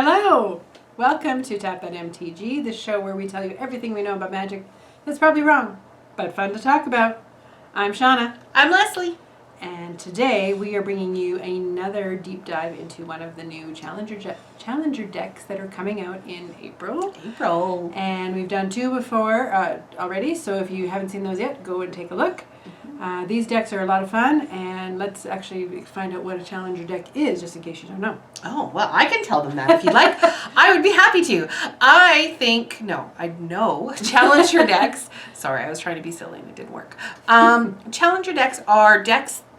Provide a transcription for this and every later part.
Hello! Welcome to Tap That MTG, the show where we tell you everything we know about magic that's probably wrong, but fun to talk about. I'm Shawna. I'm Lesley. And today we are bringing you another deep dive into one of the new Challenger decks that are coming out in April. And we've done two before already, so if you haven't seen those yet, go and take a look. These decks are a lot of fun, and let's actually find out what a Challenger deck is, just in case you don't know. Oh, well, I can tell them that if you'd like. I would be happy to. I know Challenger decks. Sorry, I was trying to be silly and it didn't work. Challenger decks are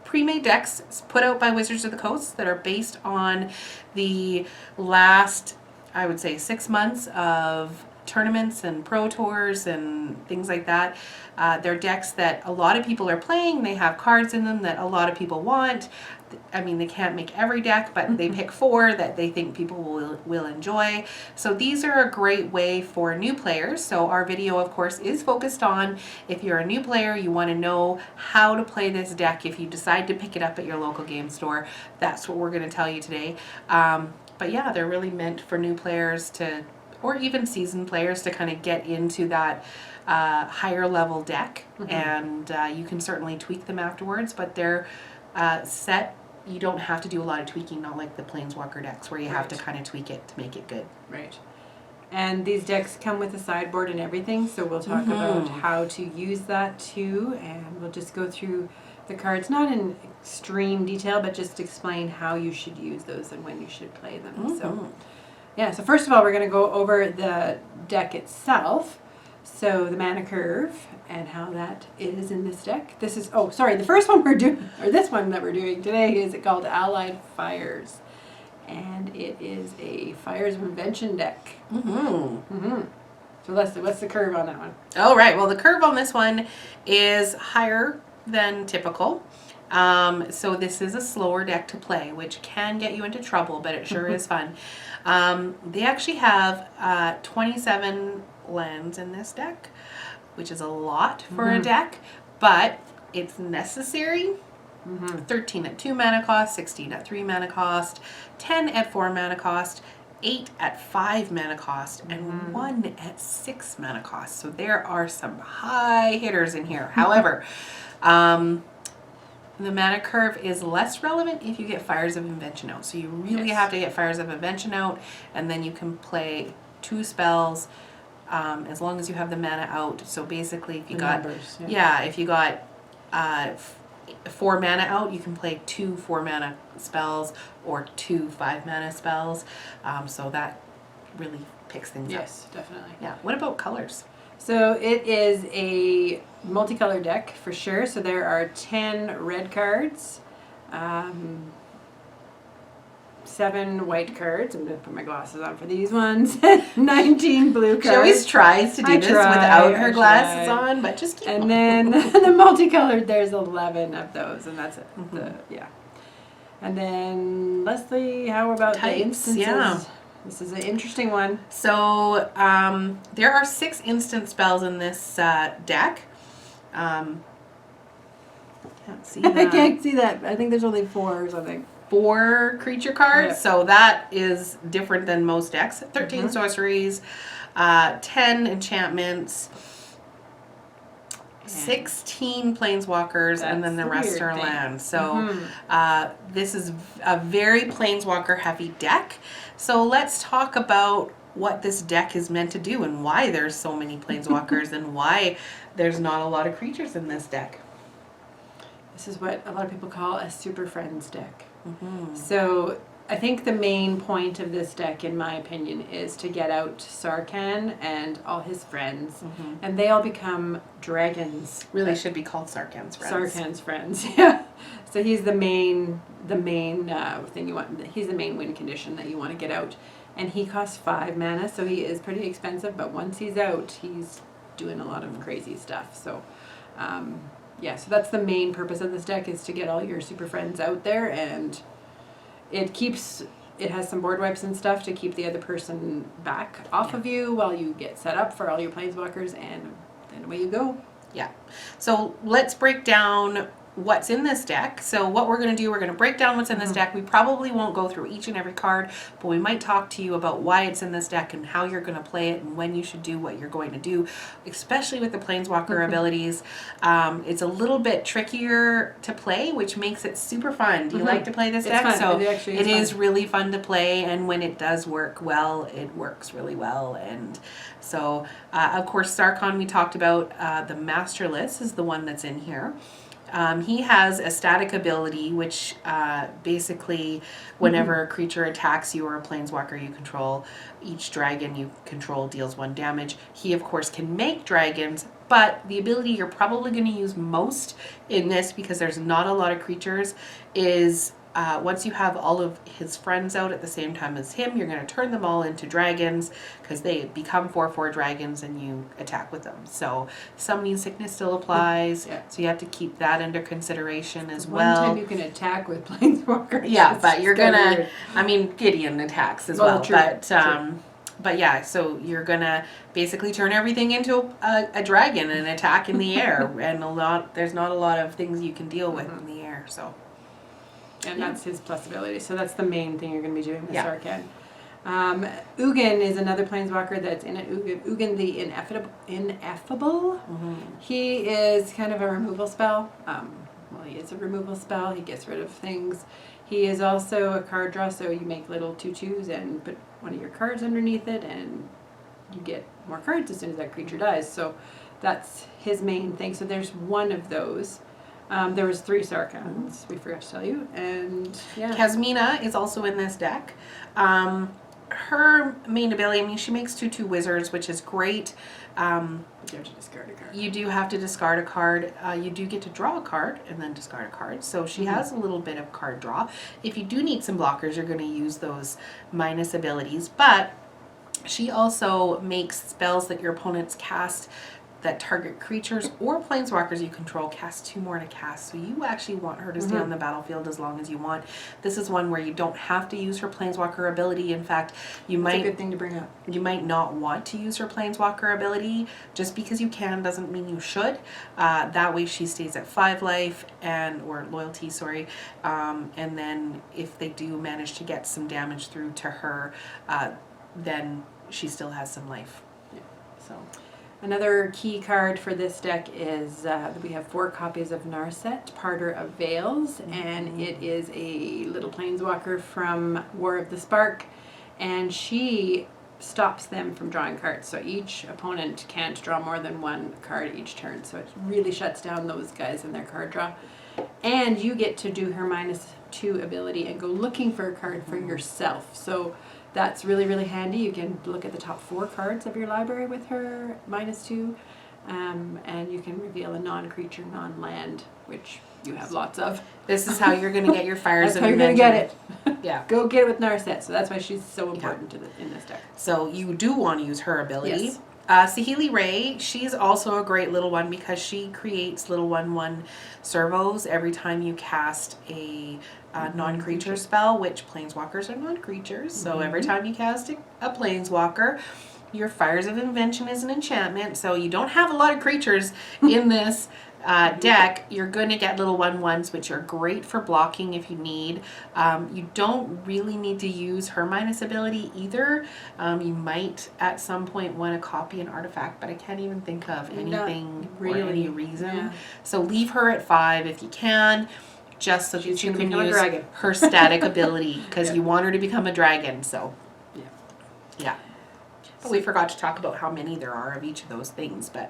pre-made decks put out by Wizards of the Coast that are based on the last, I would say, 6 months of tournaments and pro tours and things like that. They're decks that a lot of people are playing. They have cards in them that a lot of people want. I mean, they can't make every deck, but they pick 4 that they think people will enjoy. So these are a great way for new players. So our video, of course, is focused on if you're a new player, you want to know how to play this deck. If you decide to pick it up at your local game store, that's what we're going to tell you today. But yeah, they're really meant for new players or even seasoned players to kind of get into that higher level deck. And you can certainly tweak them afterwards, but they're set. You don't have to do a lot of tweaking, not like the Planeswalker decks where you have to kind of tweak it to make it good. Right. And these decks come with a sideboard and everything, so we'll talk about how to use that too, and we'll just go through the cards, not in extreme detail, but just explain how you should use those and when you should play them. So first of all, we're going to go over the deck itself. So the mana curve and how that is in this deck. This is, the first one we're doing, or this one that we're doing today is called Allied Fires. And it is a Fires of Invention deck. So Leslie, what's the curve on that one? All right, well, the curve on this one is higher than typical. So this is a slower deck to play, which can get you into trouble, but it sure is fun. They actually have 27 lands in this deck, which is a lot for a deck, but it's necessary. 13 at 2 mana cost, 16 at 3 mana cost, 10 at 4 mana cost, 8 at 5 mana cost, and 1 at 6 mana cost. So there are some high hitters in here. However, the mana curve is less relevant if you get Fires of Invention out. So you really have to get Fires of Invention out, and then you can play 2 spells as long as you have the mana out. So basically, if you if you got 4 mana out, you can play 2 4-mana spells or 2 5-mana spells. So that really picks things up. Yes, definitely. Yeah. What about colors? So it is a multicolored deck for sure. So there are 10 red cards, 7 white cards. I'm going to put my glasses on for these ones. 19 blue cards. She always tries to do this without her glasses on, but just keep And then the multicolored, there's 11 of those, and that's it. And then, Leslie, how about Types, the instances? yeah. This is an interesting one. So there are 6 instant spells in this deck. Can't see that. I can't see that. I think there's only 4 or something. 4 creature cards, so that is different than most decks. 13 sorceries, 10 enchantments, 16 planeswalkers, and then the rest are lands. So this is a very planeswalker heavy deck. So let's talk about what this deck is meant to do and why there's so many planeswalkers and why there's not a lot of creatures in this deck. This is what a lot of people call a Super Friends deck. So I think the main point of this deck, in my opinion, is to get out Sarkhan and all his friends, and they all become dragons. Really should be called Sarkhan's friends. Sarkhan's friends, yeah. So he's the main thing you want. He's the main win condition that you want to get out, and he costs 5 mana, so he is pretty expensive. But once he's out, he's doing a lot of crazy stuff. So. So that's the main purpose of this deck, is to get all your super friends out there, and it has some board wipes and stuff to keep the other person back off of you while you get set up for all your planeswalkers, and then away you go. Yeah. So let's break down what's in this deck. So what we're going to do, we're going to break down what's in this deck. We probably won't go through each and every card, but we might talk to you about why it's in this deck and how you're going to play it and when you should do what you're going to do, especially with the Planeswalker abilities. It's a little bit trickier to play, which makes it super fun. Do you like to play this deck? Fun. So it is really fun to play, and when it does work well, it works really well. And so, of course, Sarkhan we talked about. The Masterless is the one that's in here. He has a static ability, which basically, whenever a creature attacks you or a planeswalker you control, each dragon you control deals 1 damage. He, of course, can make dragons, but the ability you're probably going to use most in this, because there's not a lot of creatures, is once you have all of his friends out at the same time as him, you're going to turn them all into dragons, because they become 4/4 dragons and you attack with them. So summoning sickness still applies, so you have to keep that under consideration as well. One time you can attack with planeswalkers. Yeah, but you're gonna, I mean, Gideon attacks as well, true, but yeah, so you're gonna basically turn everything into a dragon and attack in the air, and there's not a lot of things you can deal with in the air, so. And that's his plus ability. So that's the main thing you're going to be doing with Yeah. Sarkhan. Ugin is another planeswalker that's in it. Ugin the Ineffable. He is kind of a removal spell. Well, he is a removal spell. He gets rid of things. He is also a card draw, so you make little 2/2s and put one of your cards underneath it, and you get more cards as soon as that creature dies. So that's his main thing. So there's one of those. There was 3 Sarkhans, we forgot to tell you, and yeah. Kasmina is also in this deck. Her main ability, I mean, she makes 2/2 wizards, which is great. You have to discard a card. You do have to discard a card. You do get to draw a card and then discard a card. So she has a little bit of card draw. If you do need some blockers, you're going to use those minus abilities. But she also makes spells that your opponents cast that target creatures or planeswalkers you control cast 2 more to cast. So you actually want her to stay on the battlefield as long as you want. This is one where you don't have to use her planeswalker ability. In fact, It's a good thing to bring up. You might not want to use her planeswalker ability. Just because you can doesn't mean you should. That way she stays at 5 life or loyalty, sorry. And then if they do manage to get some damage through to her, then she still has some life. So. Another key card for this deck is we have 4 copies of Narset, Parter of Veils, and it is a little planeswalker from War of the Spark, and she stops them from drawing cards. So each opponent can't draw more than 1 card each turn, so it really shuts down those guys in their card draw. And you get to do her -2 ability and go looking for a card for yourself. So that's really, really handy. You can look at the top 4 cards of your library with her -2, and you can reveal a non-creature, non-land, which you have lots of. This is how you're going to get your fires That's how you're going to get it. Yeah. Go get it with Narset. So that's why she's so important in this deck. So you do want to use her ability. Yes. Saheeli Ray, she's also a great little one because she creates little 1/1 servos every time you cast a non-creature spell, which planeswalkers are non-creatures. So every time you cast a planeswalker, your Fires of Invention is an enchantment. So you don't have a lot of creatures in this deck. You're going to get little 1/1s, which are great for blocking if you need. You don't really need to use her minus ability either. You might at some point want to copy an artifact, but I can't even think of anything really, or any reason. yeah. So leave her at 5 if you can, just so that you can become a use dragon. her static ability, because you want her to become a dragon. So yeah. But we forgot to talk about how many there are of each of those things. But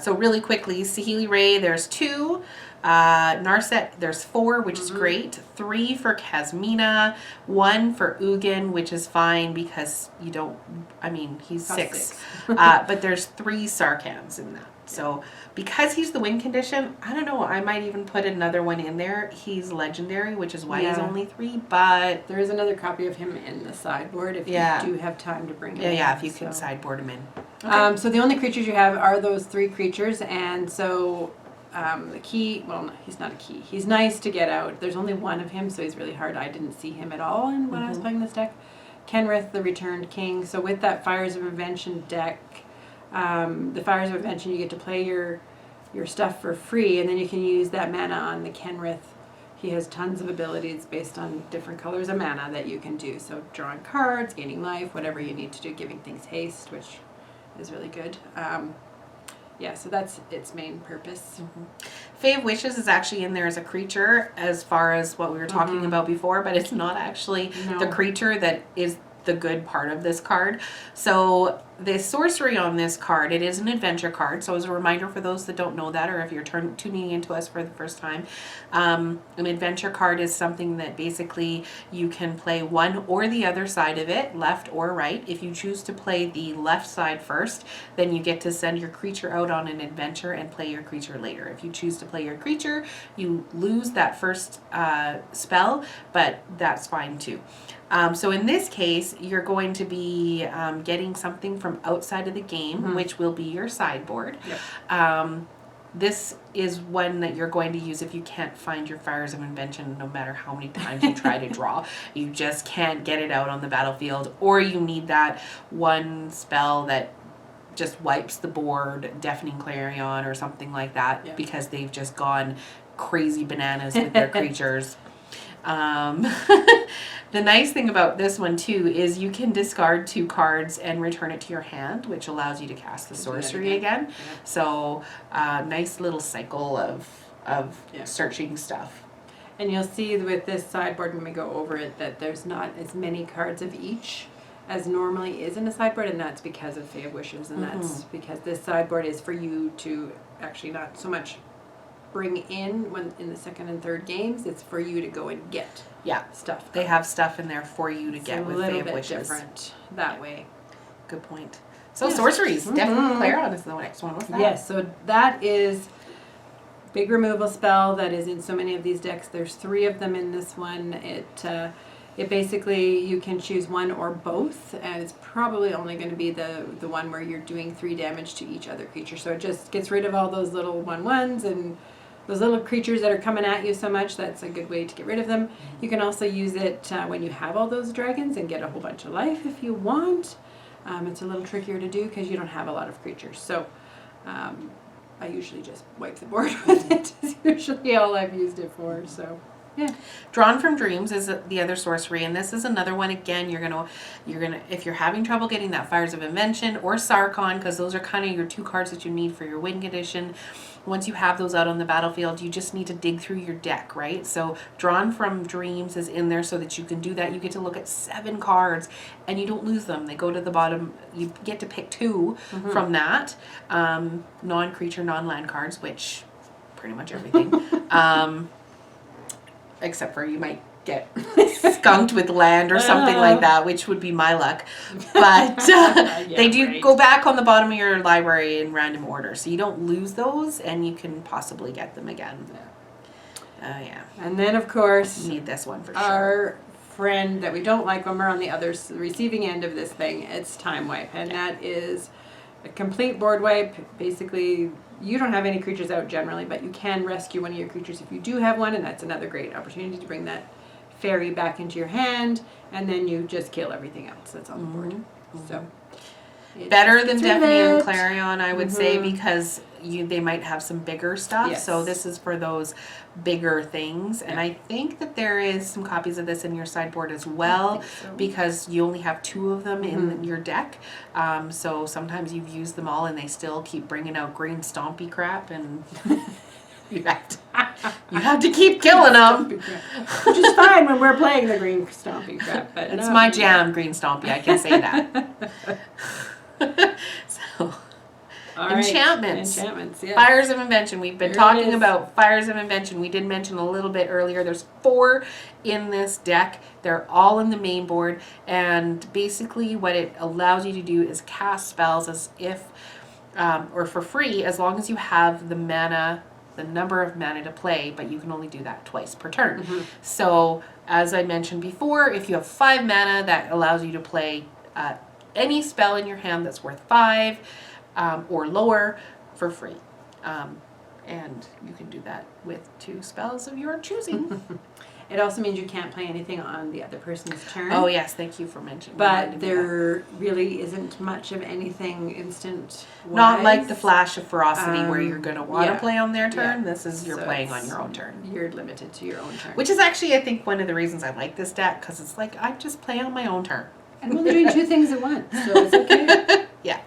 so really quickly, Saheeli Ray, there's 2. Narset, there's 4, which is great. 3 for Kasmina. 1 for Ugin, which is fine because you don't, I mean, he's 6. But there's 3 Sarkhans in that. So because he's the win condition, I don't know, I might even put another one in there. He's legendary, which is why he's only 3, but there is another copy of him in the sideboard if you do have time to bring him in. Yeah, if you can sideboard him in. Okay. So the only creatures you have are those 3 creatures, and so the key, well, he's not a key. He's nice to get out. There's only 1 of him, so he's really hard. I didn't see him at all when I was playing this deck. Kenrith, the Returned King. So with that Fires of Invention deck, the Fires of Invention, you get to play your your stuff for free, and then you can use that mana on the Kenrith. He has tons of abilities based on different colors of mana that you can do. So drawing cards, gaining life, whatever you need to do, giving things haste, which is really good. Yeah, so that's its main purpose. Fae of Wishes is actually in there as a creature as far as what we were talking about before, but it's not actually the creature that is the good part of this card. So the sorcery on this card, it is an adventure card. So as a reminder for those that don't know that, or if you're tuning into us for the first time, an adventure card is something that basically you can play one or the other side of it, left or right. If you choose to play the left side first, then you get to send your creature out on an adventure and play your creature later. If you choose to play your creature, you lose that first spell, but that's fine too. So in this case, you're going to be getting something from outside of the game, which will be your sideboard. Yep. This is one that you're going to use if you can't find your Fires of Invention, no matter how many times you try to draw. You just can't get it out on the battlefield, or you need that one spell that just wipes the board, Deafening Clarion or something like that, because they've just gone crazy bananas with their creatures. The nice thing about this one too is you can discard 2 cards and return it to your hand, which allows you to cast the sorcery again. Yeah. So nice little cycle of searching stuff. And you'll see with this sideboard when we go over it that there's not as many cards of each as normally is in a sideboard, and that's because of Fae of Wishes, and that's because this sideboard is for you to actually not so much bring in when in the second and third games. It's for you to go and get stuff. They have stuff in there for you to get with Fae of Wishes. A little bit different that way. Good point. So sorceries, definitely Clarion is the next one. What's that? Yes, so that is big removal spell that is in so many of these decks. There's 3 of them in this one. It basically, you can choose one or both, and it's probably only going to be the one where you're doing 3 damage to each other creature. So it just gets rid of all those little 1/1s and those little creatures that are coming at you so much. That's a good way to get rid of them. You can also use it when you have all those dragons and get a whole bunch of life if you want. It's a little trickier to do because you don't have a lot of creatures. So I usually just wipe the board with it. It's usually all I've used it for. So yeah. Drawn from Dreams is the other sorcery, and this is another one. Again, you're gonna if you're having trouble getting that Fires of Invention or Sarkhan, because those are kind of your 2 cards that you need for your win condition. Once you have those out on the battlefield, you just need to dig through your deck, right? So Drawn from Dreams is in there so that you can do that. You get to look at 7 cards and you don't lose them. They go to the bottom. You get to pick 2 from that. Non-creature, non-land cards, which pretty much everything. Except for you might get skunked with land or something like that, which would be my luck. But they do go back on the bottom of your library in random order. So you don't lose those, and you can possibly get them again. And then, of course, you need this one for sure. Our friend that we don't like when we're on the other receiving end of this thing, it's Time Wipe. And that is a complete board wipe. Basically, you don't have any creatures out generally, but you can rescue one of your creatures if you do have one, and that's another great opportunity to bring that fairy back into your hand, and then you just kill everything else that's on the board. So better than Deafening Clarion, I would say, because they might have some bigger stuff. Yes. So this is for those bigger things. And I think that there is some copies of this in your sideboard as well, because you only have 2 of them in your deck. So sometimes you've used them all and they still keep bringing out green stompy crap, and you have to keep killing them. Which is fine when we're playing the green stompy crap. But it's my jam, green stompy, I can say that. So, enchantments. Yes. Fires of Invention. We've been talking about Fires of Invention. We did mention a little bit earlier. There's 4 in this deck. They're all in the main board, and basically what it allows you to do is cast spells as if, or for free, as long as you have the mana, the number of mana to play, but you can only do that twice per turn. So, as I mentioned before, if you have 5 mana, that allows you to play any spell in your hand that's worth 5 or lower for free. And you can do that with 2 spells of your choosing. It also means you can't play anything on the other person's turn. Oh yes, thank you for mentioning. But there really isn't much of anything instant. Not like the Flash of Ferocity where you're going to want to yeah. play on their turn. Yeah. This is you're So playing on your own turn. You're limited to your own turn. Which is actually, I think, one of the reasons I like this deck, because it's like, I just play on my own turn. And we're only doing 2 things at once, so it's okay. Yeah.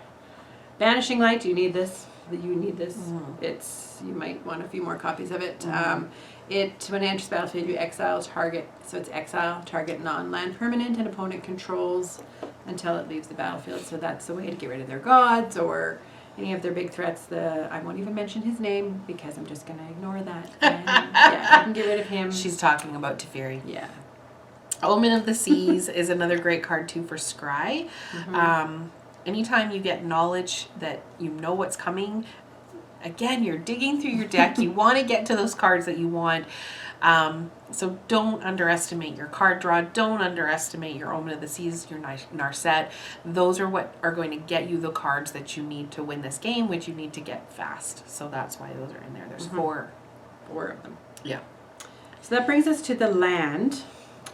Banishing Light, you need this. You need this. Mm-hmm. You might want a few more copies of it. When it enters the battlefield, you exile target. So it's exile target non-land permanent and opponent controls until it leaves the battlefield. So that's the way to get rid of their gods or any of their big threats. I won't even mention his name because I'm just going to ignore that. And, yeah, I can get rid of him. She's talking about Teferi. Yeah. Omen of the Seas is another great card too for Scry. Anytime you get knowledge that you know what's coming, again, you're digging through your deck. You want to get to those cards that you want. So don't underestimate your card draw. Don't underestimate your Omen of the Seas, your Narset. Those are what are going to get you the cards that you need to win this game, which you need to get fast. So that's why those are in there. There's 4 of them. Yeah. So that brings us to the land.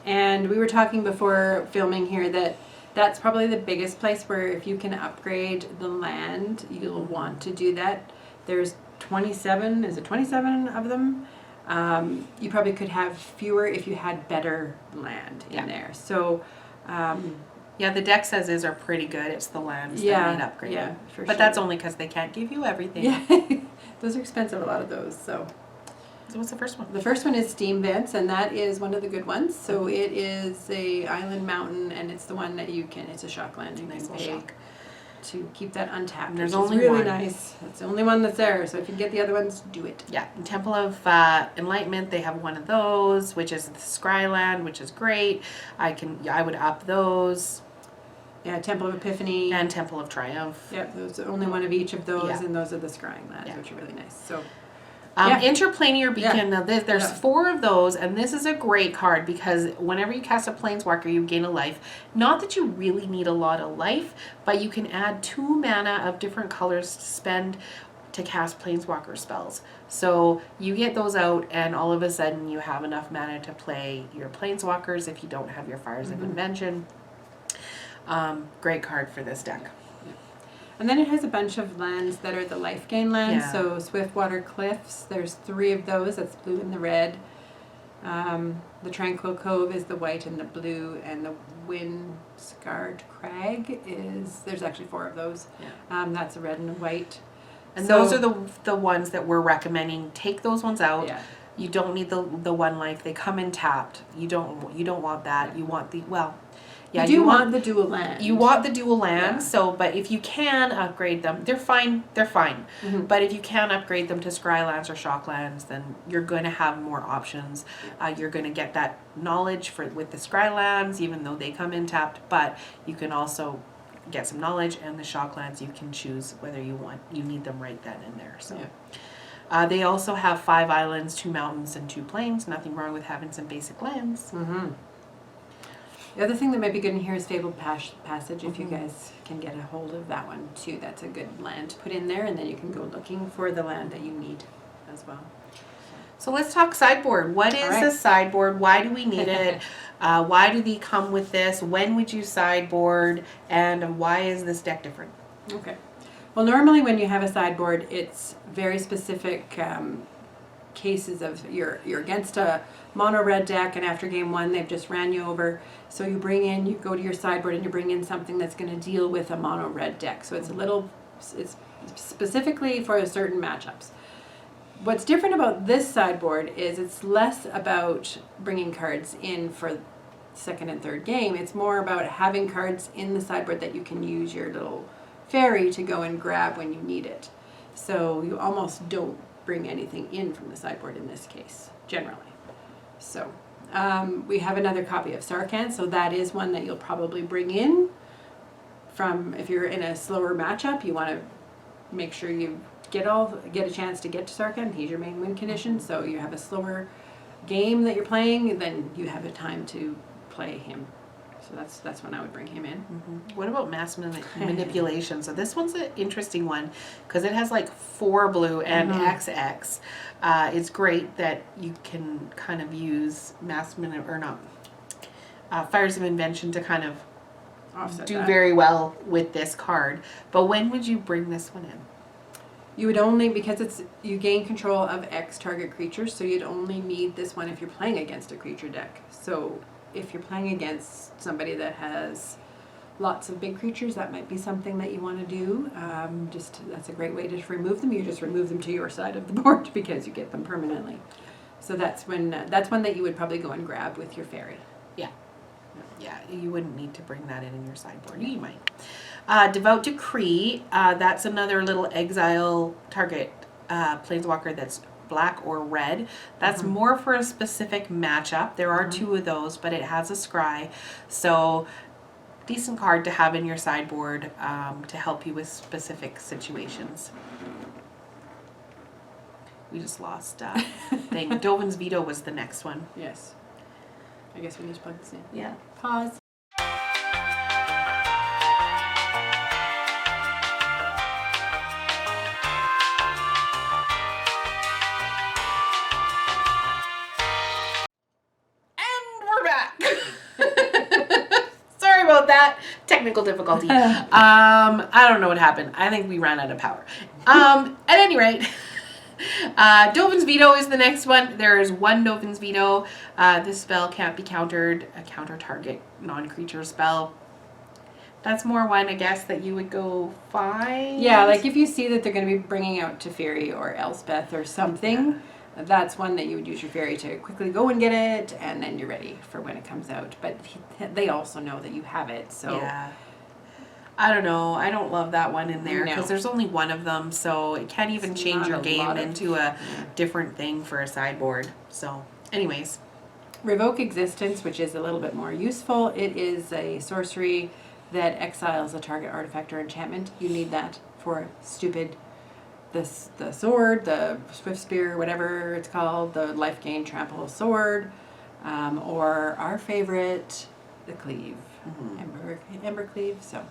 And we were talking before filming here that that's probably the biggest place where if you can upgrade the land, you'll want to do that. There's 27, is it 27 of them? You probably could have fewer if you had better land in there. So, yeah, the decks as is are pretty good. It's the lands that need upgrading. Yeah, for but sure. that's only because they can't give you everything. Yeah, those are expensive, a lot of those. So what's the first one? The first one is Steam Vents, and that is one of the good ones. So it is a island mountain, and it's the one that it's a shock land. You Nice can little pay shock. to keep that untapped. And there's which is only really one. nice. It's the only one that's there. So if you get the other ones, do it. Yeah, in Temple of Enlightenment, they have one of those, which is the Scry land, which is great. I would up those. Yeah, Temple of Epiphany. And Temple of Triumph. Yep, there's only one of each of those, Yeah. and those are the scrying lands, which are really nice. So. Interplanar Beacon, Yeah. now there's 4 of those, and this is a great card because whenever you cast a Planeswalker, you gain a life. Not that you really need a lot of life, but you can add 2 mana of different colors to spend to cast Planeswalker spells. So you get those out, and all of a sudden you have enough mana to play your Planeswalkers if you don't have your Fires of Invention. Great card for this deck. And then it has a bunch of lands that are the life gain lands. Yeah. So Swiftwater Cliffs, there's 3 of those. That's blue and the red. The Tranquil Cove is the white and the blue, and the Wind Scarred Crag there's actually 4 of those. Yeah. That's a red and a white. And those are the ones that we're recommending. Take those ones out. Yeah. You don't need the 1 life. They come in tapped. You don't want that. You want You want the dual land. You want the dual land. Yeah. So, but if you can upgrade them, they're fine. They're fine. Mm-hmm. But if you can upgrade them to Scry lands or Shock lands, then you're going to have more options. You're going to get that knowledge with the Scry lands, even though they come in tapped. But you can also get some knowledge, and the Shock lands you can choose whether you need them right then and there. So. Yeah. They also have 5 islands, 2 mountains, and 2 plains. Nothing wrong with having some basic lands. Mm-hmm. The other thing that might be good in here is Fabled Passage, if you guys can get a hold of that one too. That's a good land to put in there, and then you can go looking for the land that you need as well. So let's talk sideboard. What is a sideboard? Why do we need it? Why do they come with this? When would you sideboard? And why is this deck different? Okay. Well, normally when you have a sideboard, it's very specific cases of you're against a mono red deck, and after game 1 they've just ran you over. So you go to your sideboard and you bring in something that's going to deal with a mono red deck. So it's specifically for certain matchups. What's different about this sideboard is it's less about bringing cards in for second and third game. It's more about having cards in the sideboard that you can use your little fairy to go and grab when you need it. So you almost don't bring anything in from the sideboard in this case, generally. So we have another copy of Sarkhan, so that is one that you'll probably bring in from, if you're in a slower matchup, you want to make sure you get a chance to get to Sarkhan. He's your main win condition, so you have a slower game that you're playing, then you have a time to play him. So that's when I would bring him in. What about mass manipulation? So this one's an interesting one because it has like 4 blue and XX. It's great that you can kind of use Fires of Invention to kind of Offset do that. very well with this card. But when would you bring this one in? You would only, because you gain control of X target creatures, so you'd only need this one if you're playing against a creature deck. So if you're playing against somebody that has lots of big creatures, that might be something that you want to do. That's a great way to remove them. You just remove them to your side of the board because you get them permanently. So that's one that you would probably go and grab with your fairy. Yeah, you wouldn't need to bring that in your sideboard. You might. Devout Decree, that's another little exile target planeswalker that's black or red. That's more for a specific matchup. There are 2 of those, but it has a scry. So decent card to have in your sideboard to help you with specific situations. We just lost thing. Dovin's Veto was the next one. Yes. I guess we need to plug this in. Yeah. Pause. And we're back. Sorry about that. Technical difficulty. I don't know what happened. I think we ran out of power. At any rate, Dovin's Veto is the next one. There is 1 Dovin's Veto. This spell can't be countered. A counter target non-creature spell. That's more one, I guess, that you would go find. Yeah, like if you see that they're going to be bringing out Teferi or Elspeth or something, that's one that you would use your fairy to quickly go and get it, and then you're ready for when it comes out. But they also know that you have it, so... Yeah. I don't know. I don't love that one in there because No. there's only 1 of them, so it can't even It's change not your a game lot of- into a different thing for a sideboard. So, anyways. Revoke Existence, which is a little bit more useful. It is a sorcery that exiles a target artifact or enchantment. You need that for stupid, the sword, the swift spear, whatever it's called, the life gain trample sword, or our favorite, the cleave, ember cleave. So.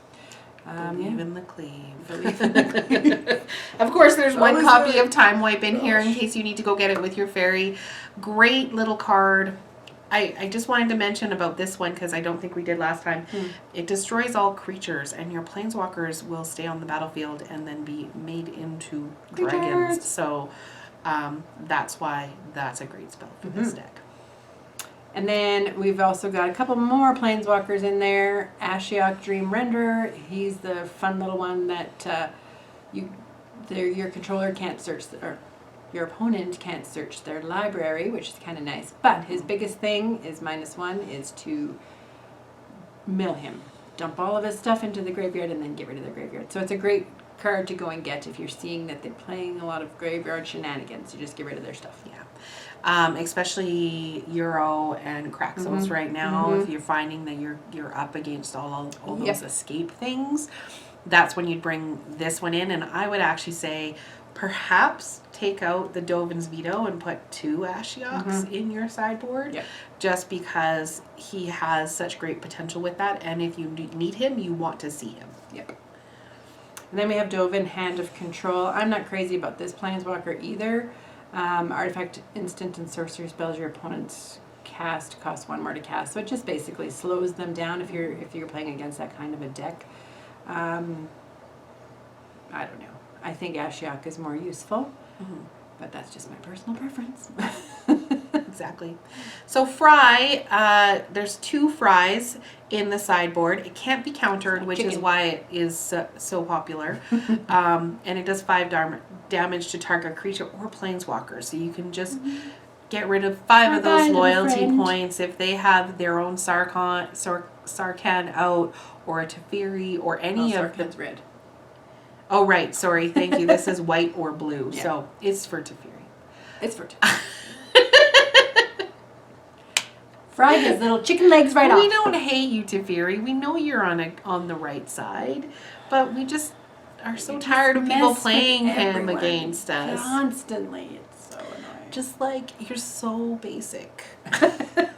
Believe in the cleave. Believe in the cleave. Of course, there's one is copy there. of Time Wipe in here in case you need to go get it with your fairy. Great little card. I just wanted to mention about this one because I don't think we did last time. It destroys all creatures, and your planeswalkers will stay on the battlefield and then be made into dragons. So that's why that's a great spell for this deck. And then we've also got a couple more planeswalkers in there. Ashiok Dream Renderer. He's the fun little one that your controller can't search, or your opponent can't search their library, which is kind of nice. But his biggest thing is -1 is to mill him. Dump all of his stuff into the graveyard and then get rid of the graveyard. So it's a great card to go and get if you're seeing that they're playing a lot of graveyard shenanigans. You just get rid of their stuff. Yeah. Especially Euro and Craxos right now. If you're finding that you're up against all those escape things, that's when you'd bring this one in. And I would actually say perhaps take out the Dovin's Veto and put 2 Ashioks in your sideboard, just because he has such great potential with that. And if you need him, you want to see him. Yep. And then we have Dovin, Hand of Control. I'm not crazy about this planeswalker either. Artifact, instant, and sorcery spells your opponents cast cost 1 more to cast. So it just basically slows them down if you're playing against that kind of a deck. I don't know. I think Ashiok is more useful, but that's just my personal preference. Exactly. So Fry, there's 2 Fries in the sideboard. It can't be countered, which is why it is so popular. And it does 5 damage to target creature or planeswalker. So you can just get rid of 5 of those loyalty points if they have their own Sarkhan out, or a Teferi, or any of the... Sarkhan's red. Oh, right. Sorry. Thank you. This is white or blue. So it's for Teferi. It's for Teferi. Fry his little chicken legs right off. We don't hate you, Teferi. We know you're on the right side, but we just are so tired of people playing him against us. Constantly. It's so annoying. Just like, you're so basic. I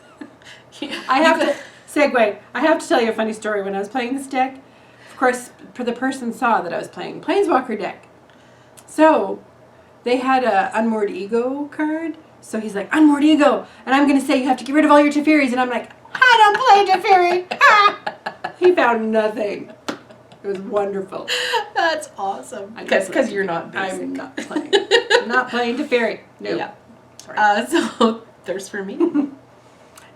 have to segue. I have to tell you a funny story. When I was playing this deck, of course, the person saw that I was playing Planeswalker deck. So they had a Unmoored Ego card. So he's like, Unmoored Ego. And I'm going to say you have to get rid of all your Teferis. And I'm like, I don't play Teferi. Ah! He found nothing. It was wonderful. That's awesome. Because you're not basic. I'm not playing. I'm not playing Teferi. No. Yeah. Sorry. So there's for me.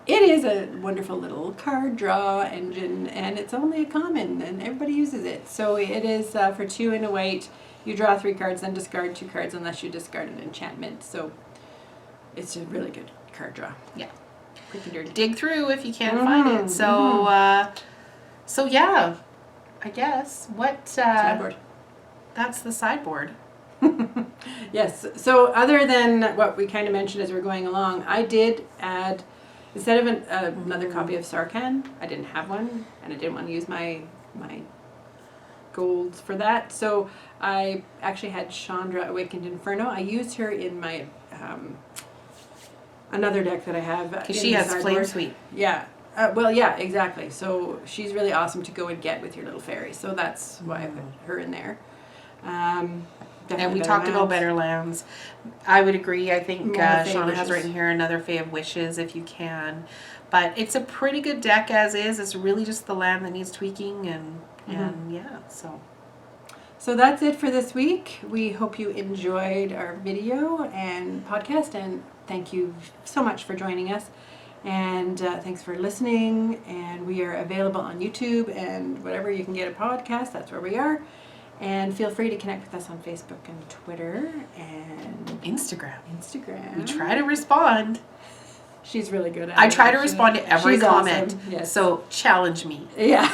It is a wonderful little card draw engine, and it's only a common, and everybody uses it. So it is for 2 and a white. You draw 3 cards, then discard 2 cards unless you discard an enchantment. So it's a really good card draw. Yeah. Quick and dirty. Dig through if you can't find it. So, so yeah, I guess Sideboard. That's the sideboard. Yes. So other than what we kind of mentioned as we're going along, I did add, instead of another copy of Sarkhan, I didn't have one, and I didn't want to use my golds for that. So I actually had Chandra Awakened Inferno. I used her in my another deck that I have. Because she has Flame Sweep. Yeah. Well, yeah, exactly. So she's really awesome to go and get with your little fairy. So that's why I put her in there. And we talked about better lands. I would agree. I think Shawna has written here another Fae of Wishes if you can. But it's a pretty good deck as is. It's really just the land that needs tweaking and yeah, so. So that's it for this week. We hope you enjoyed our video and podcast, and thank you so much for joining us. And thanks for listening. And we are available on YouTube and whatever you can get a podcast, that's where we are. And feel free to connect with us on Facebook and Twitter and Instagram. We We try to respond. She's really good at it. I try to respond to every She's comment. awesome. Yes. So challenge me. Yeah.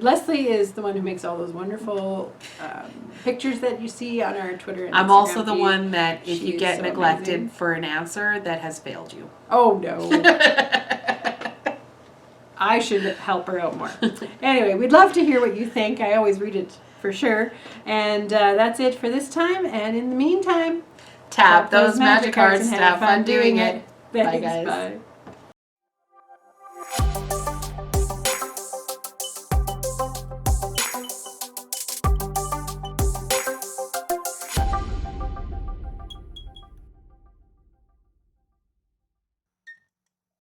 Leslie is the one who makes all those wonderful pictures that you see on our Twitter and I'm Instagram also the feed. one that if She you is get so neglected amazing. for an answer that has failed you. Oh no. I should help her out more. Anyway, we'd love to hear what you think. I always read it for sure. And that's it for this time. And in the meantime, Tap those magic cards to have fun doing it. Thanks, Bye, guys. Bye.